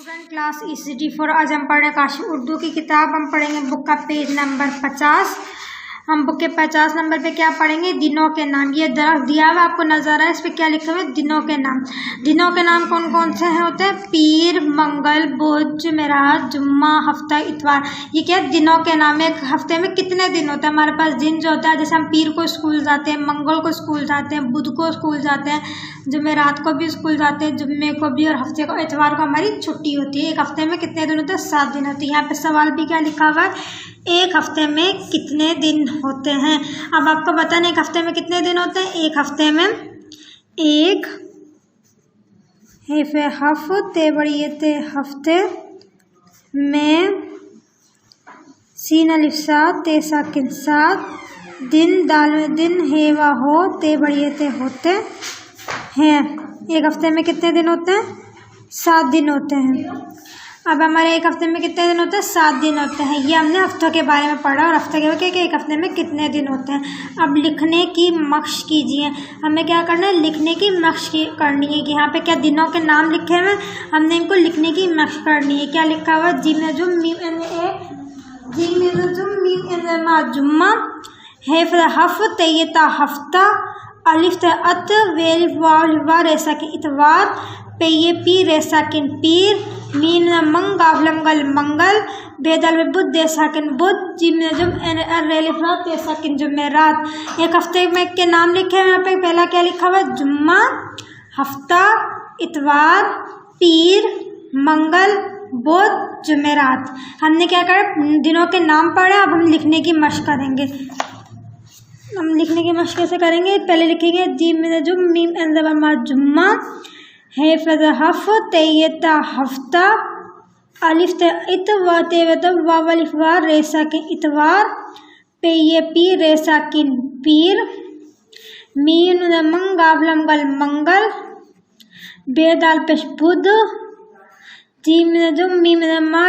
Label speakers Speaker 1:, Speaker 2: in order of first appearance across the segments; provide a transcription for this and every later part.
Speaker 1: Student class ECT4 आज हम पढ़ रहे काशी उर्दू की किताब। हम पढ़ेंगे बुक का पेज नंबर 50। हम बुक के 50 नंबर पे क्या पढ़ेंगे? दिनों के नाम। ये दरख्त दिया हुआ आपको नजर आ रहा है, इस पे क्या लिखा हुआ है? दिनों के नाम। दिनों के नाम कौन कौन से हैं होते हैं? पीर, मंगल, बुध, जुमेरात, जुम्मा, हफ्ता, इतवार। ये क्या है? दिनों के नाम। एक हफ्ते में कितने दिन होते हैं हमारे पास? दिन जो होता है, जैसे हम पीर को स्कूल जाते हैं, मंगल को स्कूल जाते हैं, बुध को स्कूल जाते हैं, जुमेरात को भी स्कूल जाते हैं, जुम्मे को भी, और हफ्ते को, इतवार को हमारी छुट्टी होती है। एक हफ्ते में कितने दिन होते हैं? 7 दिन होते हैं। यहाँ पे सवाल भी क्या लिखा हुआ है? एक हफ्ते में कितने दिन होते हैं। अब आपको बताना एक हफ्ते में कितने दिन होते हैं। एक हफ्ते में एक हफ्ते बड़ियते हफ्ते में सीन अलिफ सात ते साकिन 7 दिन दाल में दिन हेवा हो ते बड़ियते होते हैं। एक हफ्ते में कितने दिन होते हैं? 7 दिन होते हैं। अब हमारे एक हफ्ते में कितने दिन होते हैं? 7 दिन होते हैं। ये हमने हफ्तों के बारे में पढ़ा और हफ्ते के कि एक हफ्ते में कितने दिन होते हैं। अब लिखने की मश्क कीजिए। हमें क्या करना है? लिखने की मश्क करनी है कि यहाँ पे क्या दिनों के नाम लिखे हुए हैं, हमने इनको लिखने की मश्क करनी है। क्या लिखा हुआ? जुम्मा हफ्ता हफ्ता अलिफ अत वेल वाव रेसा के इतवार पे ये पी रेसा किन पीर मीन मंगल मंगल बेदल में बुध रेसा किन बुध जिम जुम रेलिफ्रात रेसा किन जुमेरात। एक हफ्ते में के नाम लिखे हैं। यहाँ पे पहला क्या लिखा हुआ है? जुम्मा, हफ्ता, इतवार, पीर, मंगल, बुध, जुमेरात। हमने क्या करा? दिनों के नाम पढ़े। अब हम लिखने की मश्क करेंगे। हम लिखने की मश्क कैसे करेंगे? पहले लिखेंगे जुम्मा हफ्ता हफ्ता अलिफ वावलिफवार रेसा के इतवार पे ये पी रेसा किन पीर मीन मंगल मंगल बेदाल पेश बुध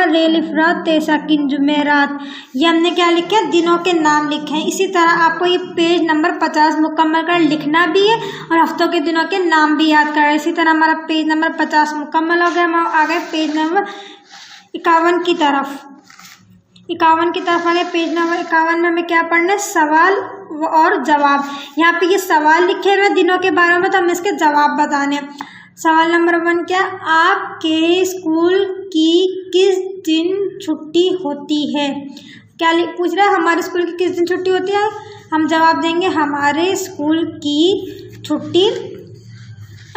Speaker 1: रेलिफ्रात तेसा किन जुमेरात। ये हमने क्या लिखे हैं? दिनों के नाम लिखे हैं। इसी तरह आपको ये पेज नंबर 50 मुकम्मल कर लिखना भी है और हफ्तों के दिनों के नाम भी याद कर। इसी तरह हमारा पेज नंबर 50 मुकम्मल हो गया। हम आ गए पेज नंबर 51 की तरफ। 51 की तरफ आ गए। पेज नंबर 51 में हमें क्या पढ़ना है? सवाल और जवाब। यहाँ पे ये सवाल लिखे हुए दिनों के बारे में, तो हमें इसके जवाब बताने हैं। सवाल नंबर 1 क्या? आपके स्कूल की किस दिन छुट्टी होती है? क्या पूछ रहा है? हमारे स्कूल की किस दिन छुट्टी होती है? हम जवाब देंगे हमारे स्कूल की छुट्टी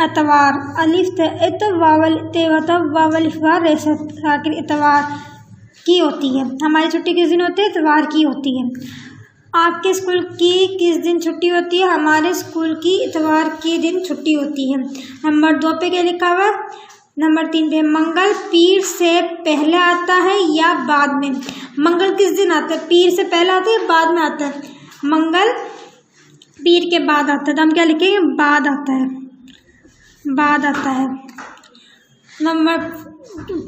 Speaker 1: इतवार अलिफ इतवार की होती है। हमारी छुट्टी किस दिन होती है? इतवार की होती है। आपके स्कूल की किस दिन छुट्टी होती है? हमारे स्कूल की इतवार के दिन छुट्टी होती है। नंबर 2 पे क्या लिखा हुआ है? नंबर 3 पे मंगल पीर से पहले आता है या बाद में? मंगल किस दिन आता है? पीर से पहले आता है या बाद में आता है? मंगल पीर के बाद आता है, तो हम क्या लिखेंगे? बाद आता है, बाद आता है। नंबर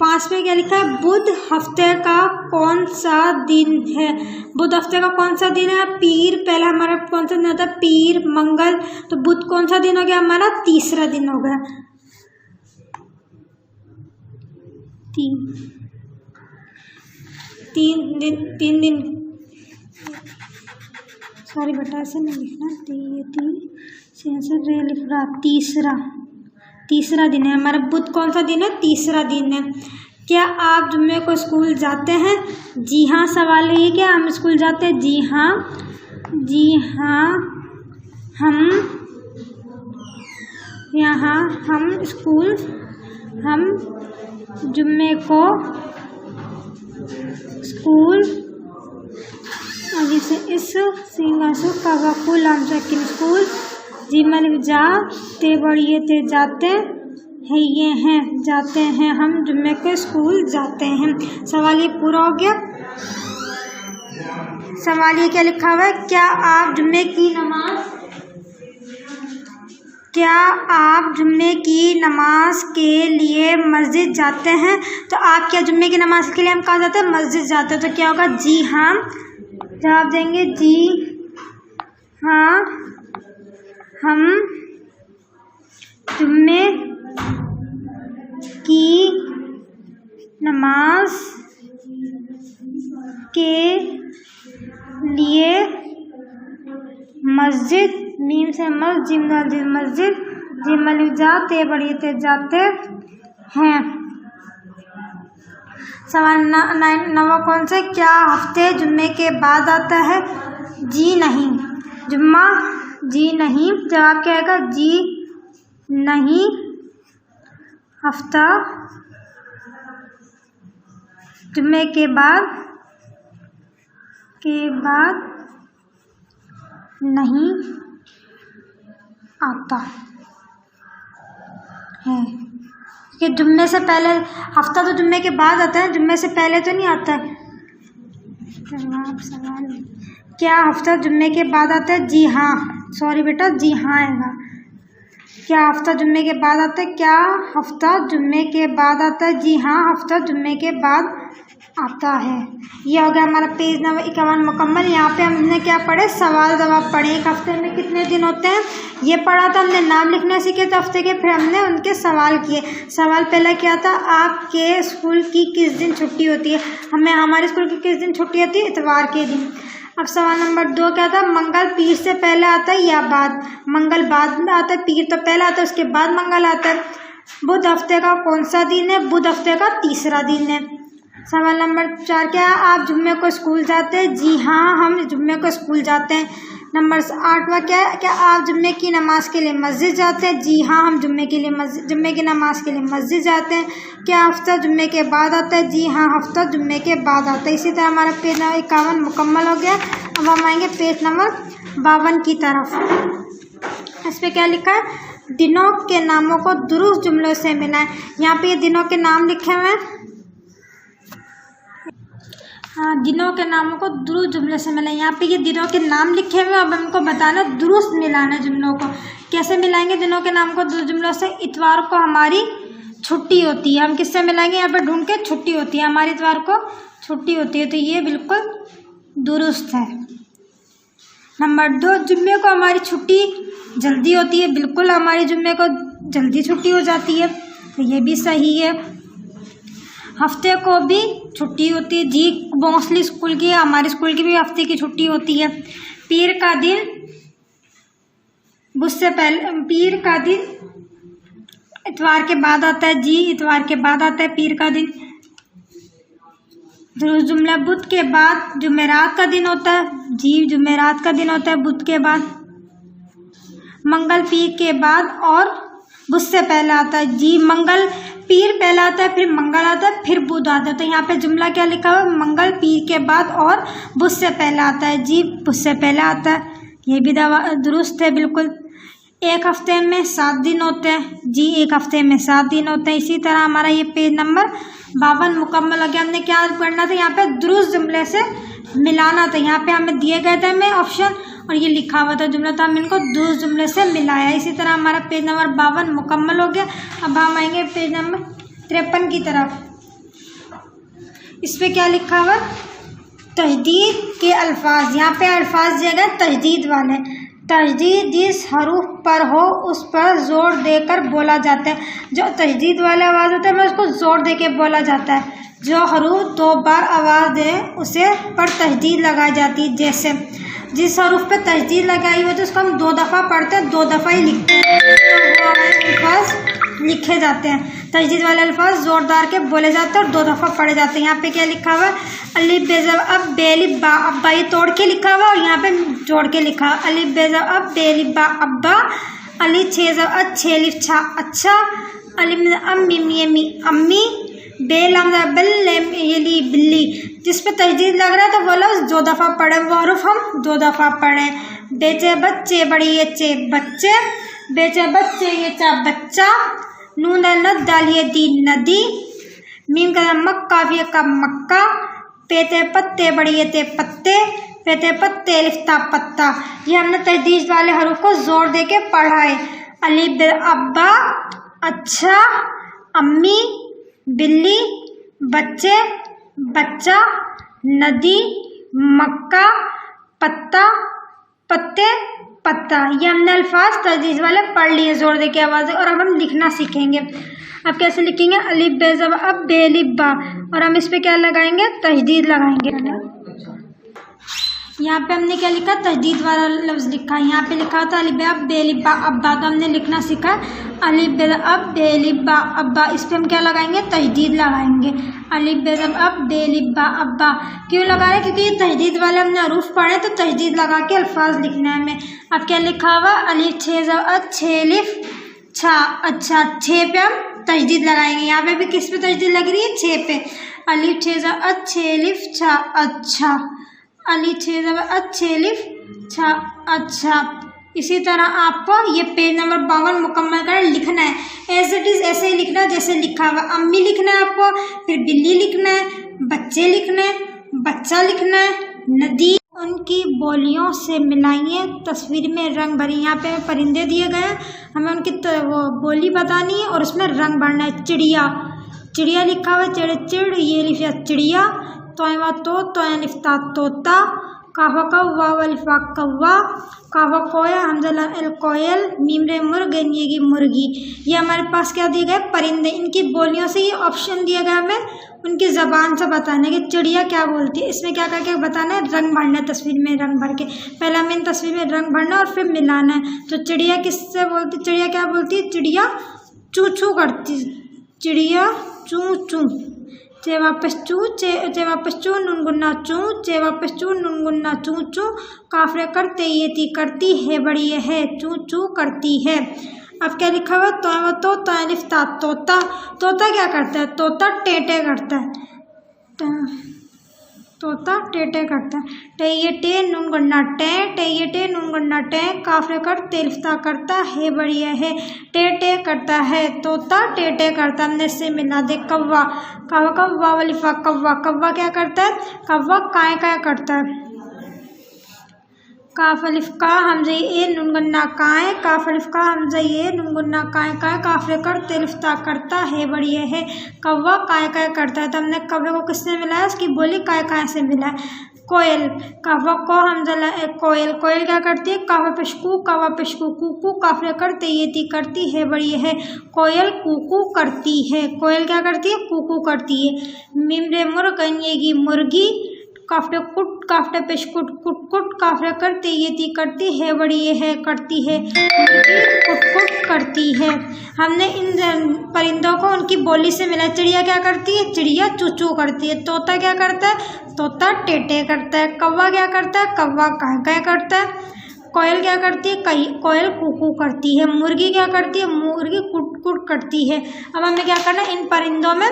Speaker 1: 5 पे क्या लिखा है? बुध हफ्ते का कौन सा दिन है? बुध हफ्ते का कौन सा दिन है? पीर पहले हमारा कौन सा दिन होता है? पीर, मंगल, तो बुध कौन सा दिन हो गया? हमारा तीसरा दिन हो गया। 3 दिन सॉरी बेटा, ऐसे नहीं लिखना। तीसरा दिन है हमारा। बुध कौन सा दिन है? तीसरा दिन है। क्या आप जुम्मे को स्कूल जाते हैं? जी हाँ। सवाल है क्या हम स्कूल जाते हैं? जी हाँ, जी हाँ। हम जुम्मे को स्कूल जैसे इस सिंगासु का वकुल हम शकिन स्कूल जी मन जा ते बड़िए ते जाते हैं ये हैं जाते हैं। हम जुम्मे को स्कूल जाते हैं। सवाल ये पूरा हो गया। सवाल ये क्या लिखा हुआ है? क्या आप जुम्मे की नमाज के लिए मस्जिद जाते हैं? तो आप क्या जुम्मे की नमाज के लिए हम कहाँ जाते हैं? मस्जिद जाते हैं। तो क्या होगा? जी हाँ। जवाब देंगे जी हाँ, हम जुम्मे की नमाज के लिए मस्जिद, मीम से मस्जिद, मस्जिद, जिमल जाते बड़ी ते जाते हैं। सवाल 9 कौन से? क्या हफ्ते जुम्मे के बाद आता है? जी नहीं। जुम्मा जी नहीं। जवाब क्या आएगा? जी नहीं। हफ्ता जुम्मे के बाद नहीं आता है। कि जुम्मे से पहले, हफ्ता तो जुम्मे के बाद आता है, जुम्मे से पहले तो नहीं आता है। सवाल क्या हफ्ता जुम्मे के बाद आता है? जी हाँ। सॉरी बेटा, जी हाँ आएगा। क्या हफ्ता जुम्मे के बाद आता है? क्या हफ्ता जुम्मे के बाद आता है? जी हाँ, हफ्ता जुम्मे के बाद आता है। ये हो गया हमारा पेज नंबर 51 मुकम्मल। यहाँ पे हमने क्या पढ़े? सवाल जवाब पढ़े। एक हफ्ते में कितने दिन होते हैं ये पढ़ा था हमने। नाम लिखना सीखे थे हफ्ते के, फिर हमने उनके सवाल किए। सवाल पहला क्या था? आपके स्कूल की किस दिन छुट्टी होती है? हमारे स्कूल की किस दिन छुट्टी होती है? इतवार के दिन। अब सवाल नंबर 2 क्या था? मंगल पीर से पहले आता है या बाद? मंगल बाद में आता है, पीर तो पहले आता है, उसके बाद मंगल आता है। बुध हफ्ते का कौन सा दिन है? बुध हफ्ते का तीसरा दिन है। सवाल नंबर 4 क्या है? आप जुम्मे को स्कूल जाते हैं? जी हाँ, हम जुम्मे को स्कूल जाते हैं। नंबर 8वां क्या है? क्या आप जुम्मे की नमाज के लिए मस्जिद जाते हैं? जी हाँ, हम जुम्मे की नमाज के लिए मस्जिद जाते हैं। क्या हफ्ता जुम्मे के बाद आता है? जी हाँ, हफ्ता जुम्मे के बाद आता है। इसी तरह हमारा पेज नंबर 51 मुकम्मल हो गया। अब हम आएंगे पेज नंबर 52 की तरफ। इस पर क्या लिखा है? दिनों के नामों को दुरुस्त जुमलों से मिलाएं। यहाँ पे ये दिनों के नाम लिखे हुए हैं। हाँ, दिनों के नामों को दुरुस्त जुमलों से मिलाएं। यहाँ पे ये दिनों के नाम लिखे हुए हैं। अब हमको बताना दुरुस्त मिलाना जुमलों को। कैसे मिलाएंगे दिनों के नाम को दुरुस्त जुमलों से? इतवार को हमारी छुट्टी होती है, हम किससे मिलाएंगे? यहाँ पे ढूंढ के छुट्टी होती है, हमारी इतवार को छुट्टी होती है, तो ये बिल्कुल दुरुस्त है। नंबर 2, जुम्मे को हमारी छुट्टी जल्दी होती है। बिल्कुल हमारी जुम्मे को जल्दी छुट्टी हो जाती है, तो ये भी सही है। हफ्ते को भी छुट्टी होती है। जी, मोस्टली स्कूल की, हमारे स्कूल की भी हफ्ते की छुट्टी होती है। पीर का दिन उससे पहले, पीर का दिन इतवार के बाद आता है। जी, इतवार के बाद आता है पीर का दिन। जुम्ला बुध के बाद जुमेरात का दिन होता है। जी, जुमेरात का दिन होता है बुध के बाद। मंगल पीर के बाद और बुध से पहले आता है। जी, मंगल पीर पहला आता है, फिर मंगल आता है, फिर बुध आता है। तो यहाँ पे जुमला क्या लिखा हुआ है? मंगल पीर के बाद और बुध से पहले आता है। जी, बुध से पहले आता है, ये भी दुरुस्त है बिल्कुल। एक हफ्ते में 7 दिन होते हैं। जी, एक हफ्ते में 7 दिन होते हैं। इसी तरह हमारा ये पेज नंबर 52 मुकम्मल हो गया। हमने क्या करना था? यहाँ पे दुरुस्त जुमले से मिलाना था। यहाँ पे हमें दिए गए थे हमें ऑप्शन और ये लिखा हुआ था जुमला, तो हम इनको दुरुस्त जुमले से मिलाया। इसी तरह हमारा पेज नंबर 52 मुकम्मल हो गया। अब हम आएंगे पेज नंबर 53 की तरफ। इस पर क्या लिखा हुआ? तजदीद के अल्फाज। यहाँ पे अल्फाज दिए गए तजदीद वाले। तजदीद जिस हरूफ पर हो उस पर जोर देकर बोला जाता है। जो तजदीद वाले आवाज़ होता है उसको जोर दे के बोला जाता है। जो हरूफ 2 बार आवाज़ दे उसे पर तजदीद लगाई जाती है। जैसे जिस हरूफ पे तजदीद लगाई हुई तो उसको हम 2 दफ़ा पढ़ते हैं, 2 दफ़ा ही लिखते हैं, तो वो अल्फाज लिखे जाते हैं। तजदीद वाले अल्फाज जोरदार के बोले जाते हैं और 2 दफ़ा पढ़े जाते हैं। यहाँ पे क्या लिखा हुआ? अलिफ बेज़ब अब बेलिफ बा अब्बा, ये तोड़ के लिखा हुआ और यहाँ पे जोड़ के लिखा। अलिफ बेज़ब अब बेलिफ बा अब्बा, अली 6 ज़ब अच्छे लिफ छा अच्छा, अलिफ अम्मी मी अम्मी, बेलम बेली बिल्ली। जिस पे तजदीद लग रहा है तो वो लफ्ज़ 2 दफ़ा पढ़े, वो हरूफ हम 2 दफ़ा पढ़ें। बेचे बच्चे बड़ी ये चे बच्चे, बेचे बच्चे ये चा बच्चा, नून नद दालिए दी नदी, मीम का मक्का भी का मक्का, पेते पत्ते बड़ी ये ते पत्ते, पेते पत्ते लिफ्ता पत्ता। ये हमने तजदीद वाले हरूफ को जोर दे के पढ़ा है। अलिफ अब्बा अच्छा, अम्मी बिल्ली, बच्चे बच्चा, नदी मक्का, पत्ता पत्ते पत्ता। ये हमने अल्फाज तजदीद वाले पढ़ लिए जोर दे के आवाज़, और अब हम लिखना सीखेंगे। अब कैसे लिखेंगे? अलिफ बे ज़बर अब बे अलिफ बा, और हम इस पे क्या लगाएंगे? तजदीद लगाएंगे। यहाँ पे हमने क्या लिखा? तजदीद वाला लफ्ज़ लिखा। यहाँ पे लिखा था अलिफ बे अब बे अलिफ बा अब्बा, तो हमने लिखना सीखा अलिफ बे अब बे अलिफ बा अब्बा। इस पे हम क्या लगाएंगे? तजदीद लगाएंगे। अलिफ बे अब बे अलिफ बा अब्बा क्यों लगा रहे हैं? क्योंकि ये तजदीद वाले हमने हरूफ पढ़े, तो तजदीद लगा के अल्फाज लिखना है हमें। अब क्या लिखा हुआ? अलिफ छे ज़बर छे अलिफ छा। अच्छा, छे पे हम तजदीद लगाएंगे। यहाँ पे भी किस पे तजदीद लग रही है? छे पे। अलिफ छे ज़बर छे अलिफ छा। अच्छा, अलिफ छे ज़बर छे अलिफ छा। अच्छा, इसी तरह आपको ये पेज नंबर 52 मुकम्मल कर लिखना है। एज इट इज़ ऐसे ही लिखना है जैसे लिखा हुआ। अम्मी लिखना है आपको, फिर बिल्ली लिखना है, बच्चे लिखना है, बच्चा लिखना है, नदी उनकी बोलियों से मिलाइए, तस्वीर में रंग भरी। यहाँ पे परिंदे दिए गए हैं, हमें उनकी वो बोली बतानी है और उसमें रंग भरना है। चिड़िया, चिड़िया लिखा हुआ है, चिड़ चिड़, ये लिखा चिड़िया। तोयवा तो लिखता तोता। कावा कौवा वलिफा कौवा। कावा कोया हमज़ा अल कोयल। मीम रे मुर्ग ये मुर्गी। ये हमारे पास क्या दिए गए? परिंदे। इनकी बोलियों से ये ऑप्शन दिया गया हमें उनकी ज़बान से बताने की चिड़िया क्या बोलती है। इसमें क्या करके बताना है? रंग भरना है, तस्वीर में रंग भर के। पहले हमें इन तस्वीर में रंग भरना और फिर मिलाना है। तो चिड़िया किससे बोलती? चिड़िया क्या बोलती है? चिड़िया चू चू करती। चिड़िया चू चू। चे वापस चू, चे वापस चू, नून गुन्ना चू, चे वापस चू, नून गुन्ना चू चू। काफरे करते ये ती करती है बड़ी है, चू चू करती है। अब क्या लिखा हुआ? तो लिखता तोता। तोता क्या करता है? तोता टेटे करता है। तोता टेटे करता है। टे ये टे नून गन्ना टे, टे ये टे नून गन्ना टे। काफरे कर तेलिफ्ता करता है बढ़िया है, टे टे करता है। तोता टेटे करता। हमने इससे मिला दे कौवा। कौवा कौवा वलिफा कौवा। कौवा क्या करता है? कौवा काय काय करता है। काफ अलिफ का हमज़ा ए नून गन्ना काय। काफ अलिफ का हमज़ा ए नून गन्ना काय काय। काफरे कर तेलिफ्ता करता है बढ़िया है, कौवा काय काय करता है। तो हमने कौवे को किससे मिलाया? उसकी बोली काय काय से मिला है। कोयल, कौवा को हमज़ा कोयल। कोयल क्या करती है? कौवा पेशकू, कौवा पेशकू कूकू। काफरे करते ये ती करती है बढ़िया है, कोयल कूकू करती है। कोयल क्या करती है? कूकू करती है। मीम रे मुर्ग ये मुर्गी। काफरे कुट, काफरे पेशकुट कुट कुट। काफरे करते ये ती करती है बड़ी ये है करती है, कुट कुट करती है। हमने इन परिंदों को उनकी बोली से मिला। चिड़िया क्या करती है? चिड़िया चूचू करती है। तोता क्या करता है? तोता टेटे करता है। कौवा क्या करता है? कौवा काय काय करता है। कोयल क्या करती है? कोयल कूकू करती है। मुर्गी क्या करती है? मुर्गी कुट कुट करती है। अब हमें क्या करना है? इन परिंदों में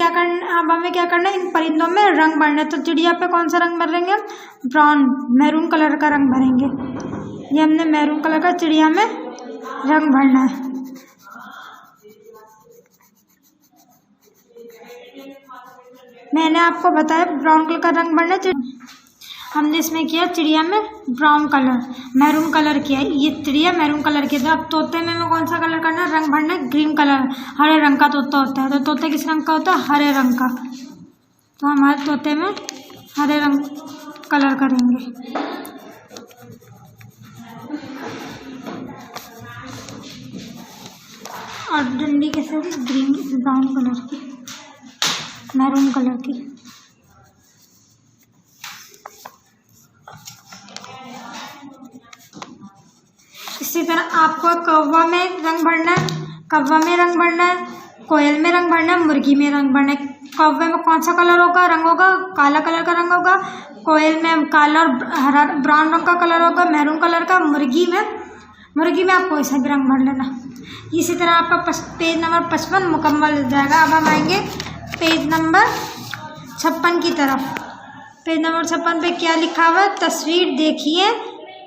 Speaker 1: अब हमें क्या करना है? इन परिंदों में रंग भरना है। तो चिड़िया पे कौन सा रंग भरेंगे? ब्राउन, मैरून कलर का रंग भरेंगे। ये हमने मैरून कलर का चिड़िया में रंग भरना है। मैंने आपको बताया ब्राउन कलर का रंग भरना है। हमने इसमें किया चिड़िया में ब्राउन कलर, मैरून कलर किया। ये चिड़िया मैरून कलर की। तो अब तोते में हमें कौन सा कलर करना है? रंग भरना है ग्रीन कलर, हरे रंग का तोता होता है। तो तोता किस रंग का होता है? हरे रंग का। तो हमारे तोते में हरे रंग कलर करेंगे। और डंडी कैसे होगी? ग्रीन, ब्राउन कलर की, मैरून कलर की। इसी तरह आपको कौवा में रंग भरना है, कौवा में रंग भरना है, कोयल में रंग भरना है, मुर्गी में रंग भरना है। कौवे में कौन सा कलर होगा? रंग होगा काला कलर का रंग होगा। कोयल में काला और हरा ब्राउन रंग का कलर होगा, मैरून कलर का। मुर्गी में आप कोई सा भी रंग भर लेना। इसी तरह आपका पेज नंबर 55 मुकम्मल हो जाएगा। अब हम आएंगे पेज नंबर 56 की तरफ। पेज नंबर 56 पे क्या लिखा हुआ है? तस्वीर देखिए,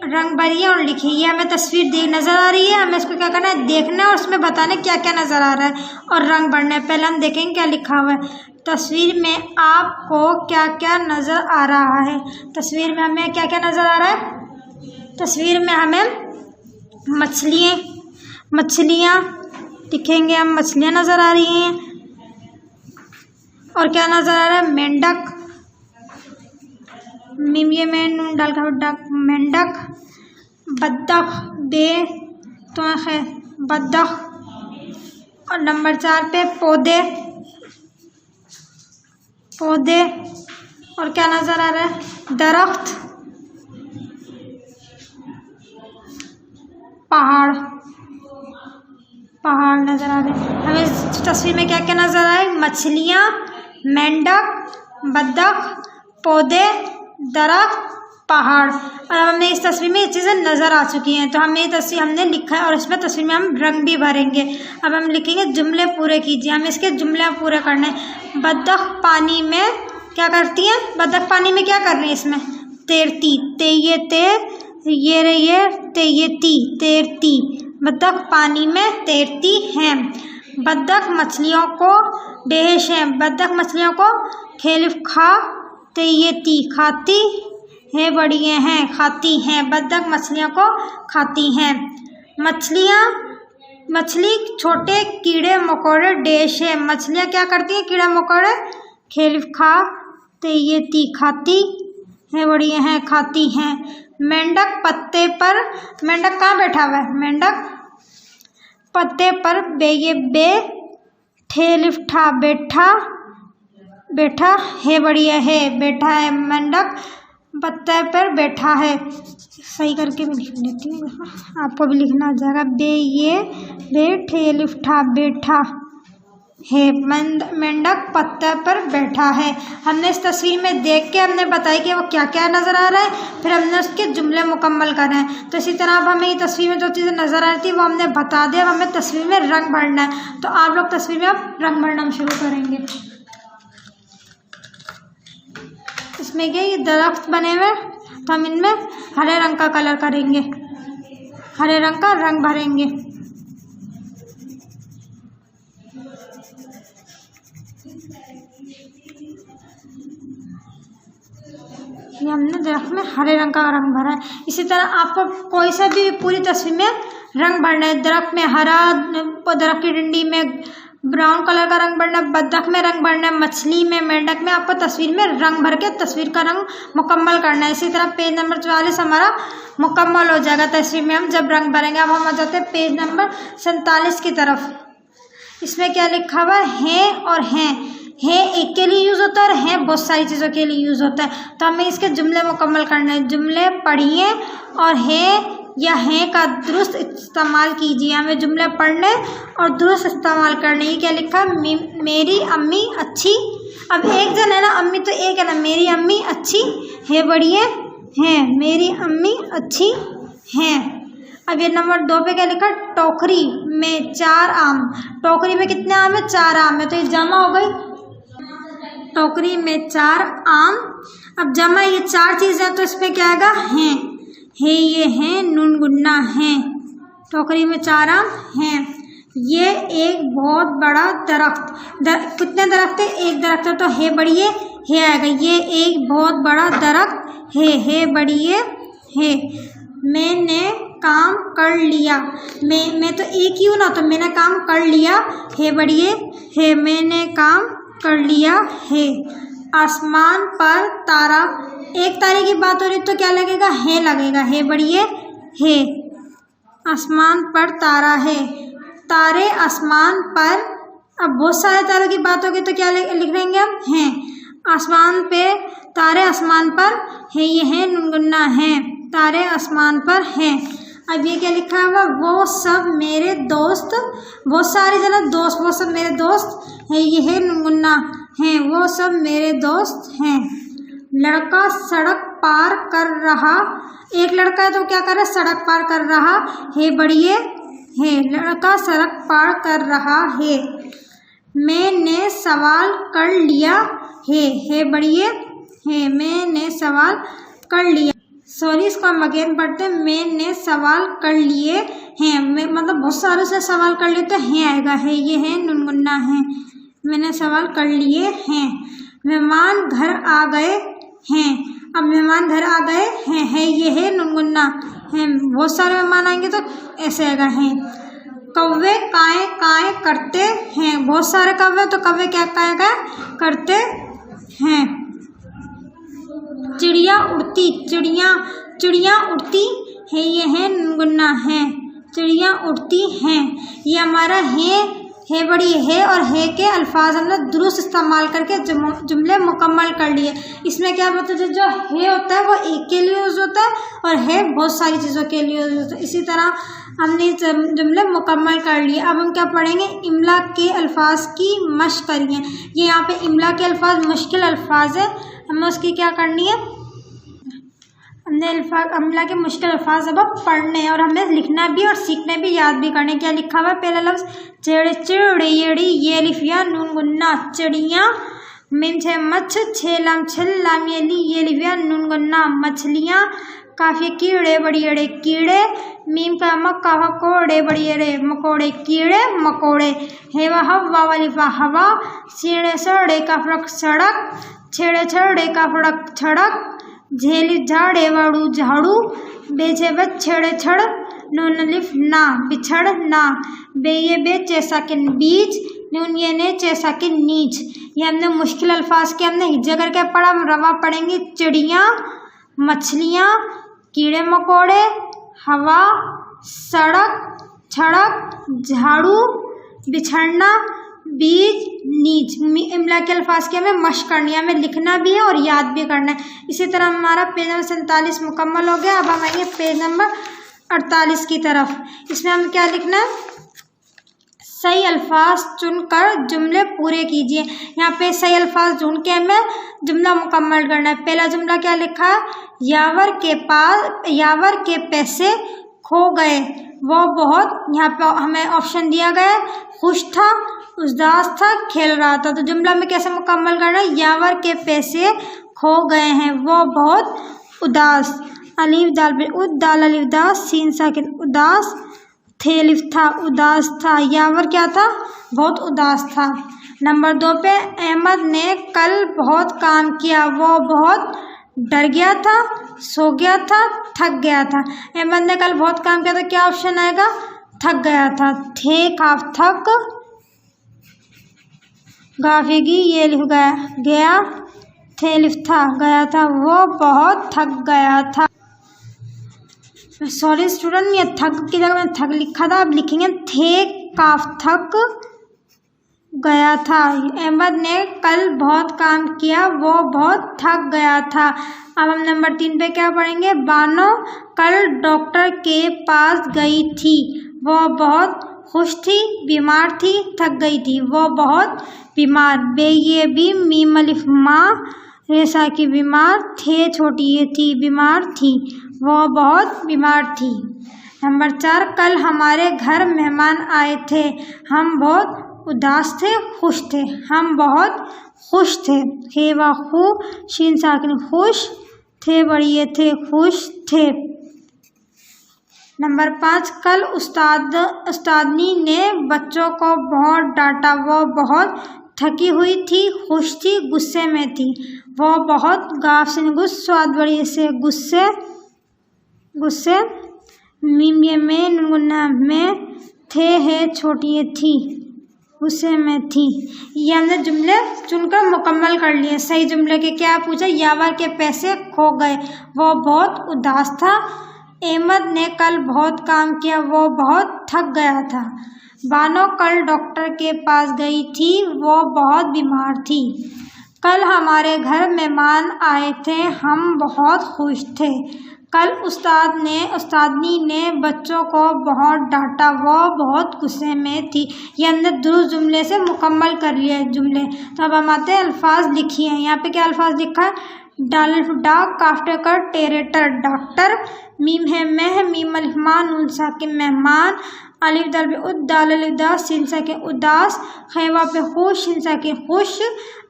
Speaker 1: रंग भरिए और लिखिए। ये हमें तस्वीर नज़र आ रही है, हमें इसको क्या करना है? देखना है और उसमें बताना क्या क्या नज़र आ रहा है और रंग भरना है। पहले हम देखेंगे क्या लिखा हुआ है। तस्वीर में आपको क्या क्या नज़र आ रहा है? तस्वीर में हमें क्या क्या नज़र आ रहा है? तस्वीर में हमें मछलियाँ दिखेंगे। हम मछलियाँ नज़र आ रही हैं। और क्या नज़र आ रहा है? मेंढक, मीम ये में नून डाल कर मेंढक, बद्दख, बे तो है बद्दख। और नंबर 4 पे पौधे, पौधे। और क्या नज़र आ रहा है? दरख्त, पहाड़, पहाड़ नज़र आ रहे हैं। हमें इस तस्वीर में क्या क्या नज़र आए? मछलियाँ, मेंढक, बत्तख, पौधे, दरख्त, पहाड़। और हमें इस तस्वीर में ये चीज़ें नज़र आ चुकी हैं, तो हमें ये तस्वीर हमने लिखा है और इसमें तस्वीर में हम रंग भी भरेंगे। अब हम लिखेंगे जुमले पूरे कीजिए, हमें इसके जुमले पूरे करने हैं। बत्तख पानी में क्या करती है? बत्तख पानी में क्या कर रही है? इसमें तैरती, ते ये तैर, ये रे ये ते ये ती, तैरती। बत्तख पानी में तैरती हैं। बत्तख मछलियों को बेहिश है, बत्तख मछलियों को खेलिफ खा ते ये ती, खाती है, बढ़िया हैं, खाती हैं। बत्तख मछलियों को खाती हैं। मछलियाँ, मछली छोटे कीड़े मकोड़े डेश है, मछलियाँ क्या करती हैं? कीड़े मकोड़े खेलिफ खा ते ये ती, खाती है, बढ़िया हैं, खाती हैं। मेंढक पत्ते पर, मेंढक कहाँ बैठा हुआ है? मेंढक पत्ते पर बे ये बे ठेलिफ ठा, बैठा, बैठा है, बढ़िया है, बैठा है। मेंढक पत्ते पर बैठा है। सही करके मैं लिख लेती हूँ, आपको भी लिखना आ जाएगा। बे ये बे ठेलिफ ठा, बैठा है। मेंढक पत्ते पर बैठा है। हमने इस तस्वीर में देख के हमने बताया कि वो क्या क्या नज़र आ रहा है, फिर हमने उसके जुमले मुकम्मल करे हैं। तो इसी तरह अब हमें ये तस्वीर में जो चीज़ें नज़र आ रही थी वो हमने बता दिया। अब हमें तस्वीर में रंग भरना है, तो आप लोग तस्वीर में अब रंग भरना शुरू करेंगे। इसमें क्या ये दरख्त बने हुए, तो हम इनमें हरे रंग का कलर करेंगे, हरे रंग का रंग भरेंगे। ये हमने दरख्त में हरे रंग का रंग भरा है। इसी तरह आपको कोई सा भी पूरी तस्वीर में रंग भरना है। दरख्त में हरा, दरख्त की डंडी में ब्राउन कलर का रंग भरना है, बत्तख में रंग भरना है, मछली में, मेंढक में आपको तस्वीर में रंग भर के तस्वीर का रंग मुकम्मल करना है। इसी तरह पेज नंबर 44 हमारा मुकम्मल हो जाएगा तस्वीर में हम जब रंग भरेंगे। अब हम आ जाते हैं पेज नंबर 47 की तरफ। इसमें क्या लिखा हुआ है? और हैं, है एक के लिए यूज़ होता है और है बहुत सारी चीज़ों के लिए यूज़ होता है। तो हमें इसके जुमले मुकम्मल करने हैं। जुमले पढ़िए और है या है का दुरुस्त इस्तेमाल कीजिए। हमें जुमले पढ़ने और दुरुस्त इस्तेमाल करने। ये क्या लिखा है? मेरी अम्मी अच्छी। अब एक जन है ना, अम्मी तो एक है ना, मेरी अम्मी अच्छी है, बढ़िया है, मेरी अम्मी अच्छी हैं। अब ये नंबर 2 पे क्या लिखा? टोकरी में 4 आम। टोकरी में कितने आम है? 4 आम है, तो ये जमा हो गई। टोकरी में 4 आम। अब जमा ये 4 चीज़ें, तो इसमें क्या आएगा? हैं, है ये हैं, नून गुन्ना हैं। टोकरी में 4 आम हैं। ये एक बहुत बड़ा दरख्त, कितने दरख्त है? एक दरख्त है, तो है बढ़िए है आएगा। ये एक बहुत बड़ा दरख्त है बढ़िए है। मैंने काम कर लिया, मैं तो एक ही हूँ ना, तो मैंने काम कर लिया है, बढ़िए है, मैंने काम कर लिया है। आसमान पर तारा, एक तारे की बात हो रही तो क्या लगेगा? है लगेगा, है बढ़िए है। आसमान पर तारा है, तारे आसमान पर। अब बहुत सारे तारों की बात होगी तो क्या लिख देंगे हम? हैं। आसमान पे तारे आसमान पर है, ये है गुनगुना है, तारे आसमान पर हैं। अब ये क्या लिखा हुआ? वो सब मेरे दोस्त, बहुत सारे जना दोस्त, वो सब मेरे दोस्त है, ये है गुनगुना हैं, वो सब मेरे दोस्त हैं। लड़का सड़क पार कर रहा, एक लड़का है तो क्या कर रहा है? सड़क पार कर रहा है, बढ़िए है, लड़का सड़क पार कर रहा है। मैंने सवाल कर लिया है, बढ़िए है, मैंने सवाल कर लिया। सॉरी, इसको हम अगेन पढ़ते हैं। मैंने सवाल कर लिए हैं, मतलब बहुत सारों से सवाल कर लिए तो हैं आएगा, है ये है, गुनगुना है, मैंने सवाल कर लिए हैं। मेहमान घर आ गए हैं। अब मेहमान घर आ गए हैं, है ये है, गुनगुना है, बहुत सारे मेहमान आएंगे तो ऐसे आएगा, हैं। कौवे काए काए करते हैं, बहुत सारे कौवे तो कौवे क्या काएगा? करते हैं। चिड़िया उड़ती, चिड़िया उड़ती है, ये है गुन्ना है, चिड़ियाँ उड़ती हैं। ये हमारा है बड़ी है और है के अल्फाज हमने दुरुस्त इस्तेमाल करके जुमले मुकम्मल कर लिए। इसमें क्या मतलब जो है होता है वो एक के लिए यूज़ होता है और है बहुत सारी चीज़ों के लिए यूज़ होता है। इसी तरह हमने जुमले मुकम्मल कर लिए। अब हम क्या पढ़ेंगे, इमला के अल्फाज की मश्क करिए। ये यहाँ पे इमला के अल्फाज मुश्किल अल्फाज है, हमें उसकी क्या करनी है, हमने इमला के मुश्किल अल्फाज अब पढ़ने हैं और हमें लिखना भी और सीखने भी, याद भी करने। क्या लिखा हुआ है, पहला लफ्ज़ चिड़ चिड़ियड़ी, ये लिफिया नून गुन्ना चिड़ियाँ, मीम छे मच्छ, छे लाम छिल्लाम ये ली, ये लिफिया नून गुन्ना मछलियाँ, काफी कीड़े बड़ियड़े कीड़े, मीम का मक्का कोड़े बड़ियड़े मकोड़े कीड़े मकोड़े, हेवा हवा वालिफा हवा, सीढ़े सड़े का फड़क सड़क, छेड़े छड़े का फड़क छड़क, झेली झाड़े वाड़ू झाड़ू, बेचे बछड़े छड़, नून लिफ ना बिछड़ ना, बेये बेचे साकिन बीच, नून ये ने चे साकिन नीच। ये हमने मुश्किल अल्फाज के हमने हिज्जे करके पढ़ा। हम रवा पढ़ेंगे, चिड़ियाँ, मछलियाँ, कीड़े मकोड़े, हवा, सड़क, छड़क, झाड़ू, बिछड़ना, बीज, नीच। इमला के अल्फाज की हमें मश्क करनी है, हमें लिखना भी है और याद भी करना है। इसी तरह हमारा पेज नंबर 47 मुकम्मल हो गया। अब हम आएंगे पेज नंबर 48 की तरफ। इसमें हम क्या लिखना है, सही अल्फाज चुनकर जुमले पूरे कीजिए। यहाँ पे सही अल्फाज ढूंढ के हमें जुमला मुकम्मल करना है। पहला जुमला क्या लिखा है, यावर के पैसे खो गए, वो बहुत, यहाँ पे हमें ऑप्शन दिया गया है, खुश था, उदास था, खेल रहा था। तो जुमला में कैसे मुकम्मल करना है, यावर के पैसे खो गए हैं, वो बहुत उदास, अलिफ दाल दाल अलिफ दास सीन साकिन उदास, थे अलिफ था उदास था, यावर क्या था, बहुत उदास था। नंबर 2 पे, अहमद ने कल बहुत काम किया, वो बहुत डर गया था, सो गया था, थक गया था। अहमद ने कल बहुत काम किया, तो क्या ऑप्शन आएगा, थक गया था। थे काफ थक, गाफेगी ये लिख गया, थे लिख था गया था, वो बहुत थक गया था। सॉरी स्टूडेंट, ये थक की जगह मैंने थक लिखा था, अब लिखेंगे थे काफ थक गया था। अहमद ने कल बहुत काम किया, वो बहुत थक गया था। अब हम नंबर 3 पे क्या पढ़ेंगे, बानो कल डॉक्टर के पास गई थी, वो बहुत खुश थी, बीमार थी, थक गई थी, वो बहुत बीमार, बे ये भी मीम अलिफ माँ रेसा की बीमार, थे छोटी ये थी, बीमार थी, वो बहुत बीमार थी। नंबर 4, कल हमारे घर मेहमान आए थे, हम बहुत उदास थे, खुश थे, हम बहुत खुश थे, हे व खू शीन साकिन खुश, थे बड़िए थे, खुश थे। नंबर 5, कल उस्तादनी ने बच्चों को बहुत डांटा, वो बहुत थकी हुई थी, खुश थी, गुस्से में थी, वो बहुत गाफ से गुस्सा बड़ी से गुस्से मीम ये में गुन्ना में, थे है छोटी ये थी, गुस्से में थी। ये हमने जुमले चुनकर मुकम्मल कर लिए। सही जुमले के क्या पूछा, यावर के पैसे खो गए, वो बहुत उदास था, अहमद ने कल बहुत काम किया, वो बहुत थक गया था, बानो कल डॉक्टर के पास गई थी, वो बहुत बीमार थी, कल हमारे घर मेहमान आए थे, हम बहुत खुश थे, कल उस्तादनी ने बच्चों को बहुत डांटा, वो बहुत गुस्से में थी। ये हमने दुरुस्त जुमले से मुकम्मल कर लिया है जुमले। तो अब हम आते हैं अल्फाज लिखिए। यहाँ पे क्या अल्फाज लिखा है, डाक काफ्टे कर टेरेटर डॉक्टर, मीम है मह मीम अलिफ मान नून साकिन मेहमान, अलिफ दाल पे दाल अलिफ दास सीन साकिन उदास, खैवा पे खुश सीन साकिन खुश,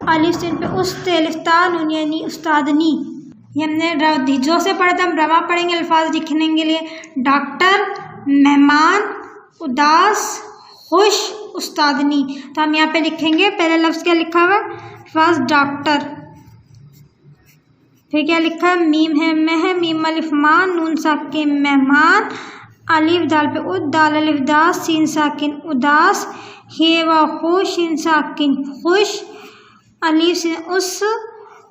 Speaker 1: अलिफ सीन पे उस्ते अलिफ ता नून यानी उस्तादनी। ये हमने जो से पढ़ा था, हम रवा पढ़ेंगे अल्फाज लिखने के लिए। डॉक्टर, मेहमान, उदास, खुश, उस्तादनी। तो हम यहाँ पे लिखेंगे, पहले लफ्ज़ क्या लिखा हुआ है, अल्फाज डॉक्टर, फिर क्या लिखा है, मीम है मह मीम अलिफ मान नून साकिन मेहमान, अलिफ दाल पे दाल अलिफ दास सीन साकिन उदास, हे व खुश सीन साकिन खुश, अलिफ से उस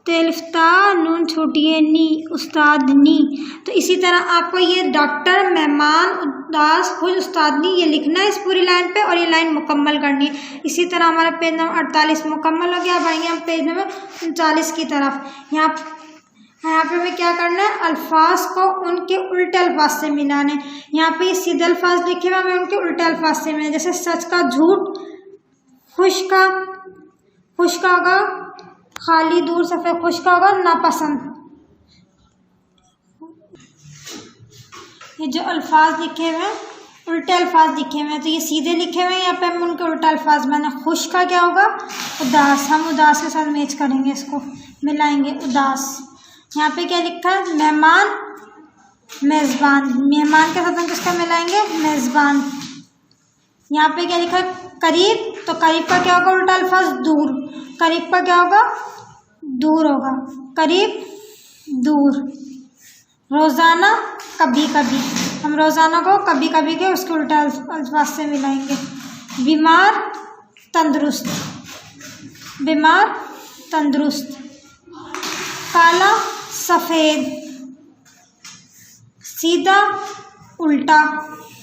Speaker 1: तेलिफ्ता नून छोटी है नी, उस्तादनी। तो इसी तरह आपको ये डॉक्टर, मेहमान, उदास, खुश, उस्तादनी ये लिखना है इस पूरी लाइन पे और ये लाइन मुकम्मल करनी है। इसी तरह हमारा पेज नंबर 48 मुकम्मल हो गया। अब आएंगे हम पेज नंबर 39 की तरफ। यहाँ पे हमें क्या करना है, अल्फाज को उनके उल्टे अल्फाज से मिलाने। यहाँ पे ये सीधे अल्फाज लिखे हुए हमें उनके उल्टे अल्फाज से मिलाने। जैसे सच का झूठ, खुश का होगा खाली, दूर, सफ़ेद, खुश का होगा नापसंद। ये जो अल्फाज लिखे हुए हैं उल्टे अल्फाज लिखे हुए हैं, तो ये सीधे लिखे हुए हैं, यहाँ पे हम उनके उल्टा अल्फाज बना। खुश का क्या होगा, उदास। हम उदास के साथ मैच करेंगे, इसको मिलाएंगे, उदास। यहाँ पे क्या लिखा है, मेहमान, मेज़बान। मेहमान के साथ हम किसका मिलाएंगे, मेज़बान। यहाँ पे क्या लिखा है, करीब, तो करीब का क्या होगा उल्टा अल्फाज, दूर। करीब का क्या होगा, दूर होगा, करीब, दूर। रोज़ाना, कभी कभी। हम रोज़ाना को कभी कभी के उसके उल्टा अल्फाज से मिलाएंगे। बीमार, तंदुरुस्त। बीमार, तंदुरुस्त। काला, सफ़ेद। सीधा, उल्टा।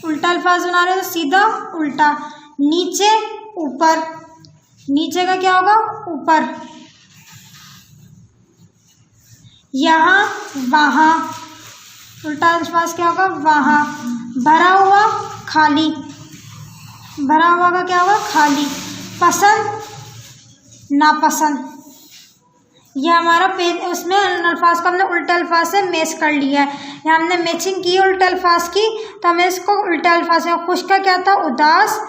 Speaker 1: उल्टा अल्फाज बना रहे हैं तो सीधा, उल्टा। नीचे, ऊपर। नीचे का क्या होगा, ऊपर। यहाँ, वहाँ। उल्टा अल्फाज क्या होगा, वहाँ। भरा हुआ, खाली। भरा हुआ का क्या होगा, खाली। पसंद, नापसंद। यह हमारा पेज, उसमें अल्फाज को हमने उल्टे अल्फाज से मैच कर लिया है। यहाँ हमने मैचिंग की उल्टे अल्फाज की, तो हमें इसको उल्टे अल्फाज से। खुश का क्या था, उदास।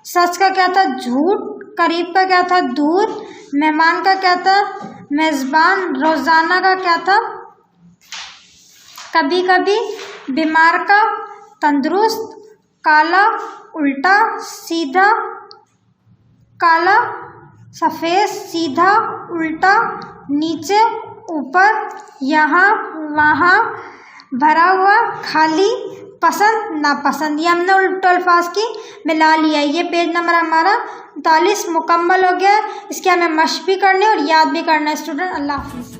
Speaker 1: सच का क्या था, झूठ। करीब का क्या था, दूर। मेहमान का क्या था, मेज़बान। रोज़ाना का क्या था, कभी कभी। बीमार का, तंदुरुस्त। काला, उल्टा, सीधा। काला, सफ़ेद, सीधा, उल्टा, नीचे, ऊपर, यहाँ, वहाँ। भरा हुआ, खाली। पसंद, नापसंद। ये हमने उल्टे अल्फाज की मिला लिया। ये पेज नंबर हमारा 39 मुकम्मल हो गया है। इसके हमें मश्क भी करने और याद भी करना है स्टूडेंट। अल्लाह हाफिज़।